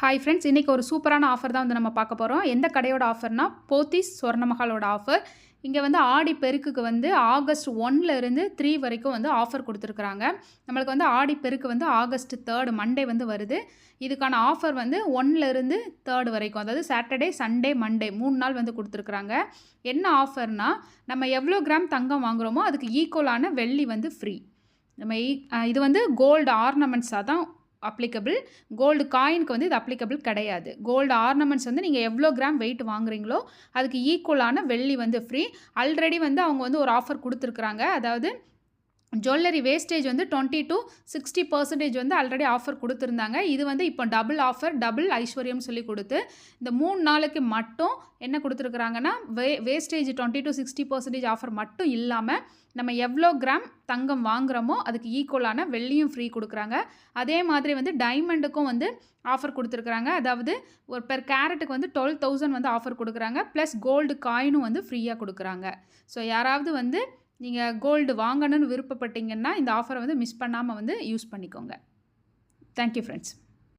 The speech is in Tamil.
ஹாய் ஃப்ரெண்ட்ஸ், இன்றைக்கி ஒரு சூப்பரான ஆஃபர் தான் வந்து நம்ம பார்க்க போகிறோம். எந்த கடையோட ஆஃபர்னா போத்தீஸ் சொர்ணமஹாலோட ஆஃபர். இங்கே வந்து ஆடி பெருக்குக்கு வந்து ஆகஸ்ட் 1லேருந்து 3 வரைக்கும் வந்து ஆஃபர் கொடுத்துருக்குறாங்க. நம்மளுக்கு வந்து ஆடி பெருக்கு வந்து ஆகஸ்ட் 3 மண்டே வந்து வருது. இதுக்கான ஆஃபர் வந்து 1லேருந்து 3 வரைக்கும், அதாவது சாட்டர்டே, சண்டே, மண்டே 3 நாள் வந்து கொடுத்துருக்குறாங்க. என்ன ஆஃபர்னால், நம்ம எவ்வளோ கிராம் தங்கம் வாங்குகிறோமோ அதுக்கு ஈக்குவலான வெள்ளி வந்து ஃப்ரீ. நம்ம இது வந்து கோல்டு ஆர்னமெண்ட்ஸாக தான் அப்ளிகபிள். கோல்டு காயினுக்கு வந்து இது அப்ளிகபிள் கிடையாது. கோல்டு ஆர்னமெண்ட்ஸ் வந்து நீங்கள் எவ்வளோ கிராம் வெயிட் வாங்குறீங்களோ அதுக்கு ஈக்குவலான வெள்ளி வந்து ஃப்ரீ. ஆல்ரெடி வந்து அவங்க வந்து ஒரு ஆஃபர் கொடுத்துருக்குறாங்க. அதாவது ஜுவல்லரி வேஸ்டேஜ் வந்து 20-60% வந்து ஆல்ரெடி ஆஃபர் கொடுத்துருந்தாங்க. இது வந்து இப்போ டபுள் ஆஃபர், டபுள் ஐஸ்வர்யம் சொல்லி கொடுத்து இந்த 3 நாளுக்கு மட்டும் என்ன கொடுத்துருக்குறாங்கன்னா, வேஸ்டேஜ் 20-60% ஆஃபர் மட்டும் இல்லாமல் நம்ம எவ்வளோ கிராம் தங்கம் வாங்குகிறோமோ அதுக்கு ஈக்குவலான வெள்ளியும் ஃப்ரீ கொடுக்குறாங்க. அதே மாதிரி வந்து டைமண்டுக்கும் வந்து ஆஃபர் கொடுத்துருக்குறாங்க. அதாவது ஒரு பெர் கேரட்டுக்கு வந்து 12,000 வந்து ஆஃபர் கொடுக்குறாங்க. ப்ளஸ் கோல்டு காயினும் வந்து ஃப்ரீயாக கொடுக்குறாங்க. ஸோ யாராவது வந்து நீங்கள் கோல்டு வாங்கணும்னு விருப்பப்பட்டீங்கன்னா இந்த ஆஃபரை வந்து மிஸ் பண்ணாமல் வந்து யூஸ் பண்ணிக்கோங்க. Thank you friends.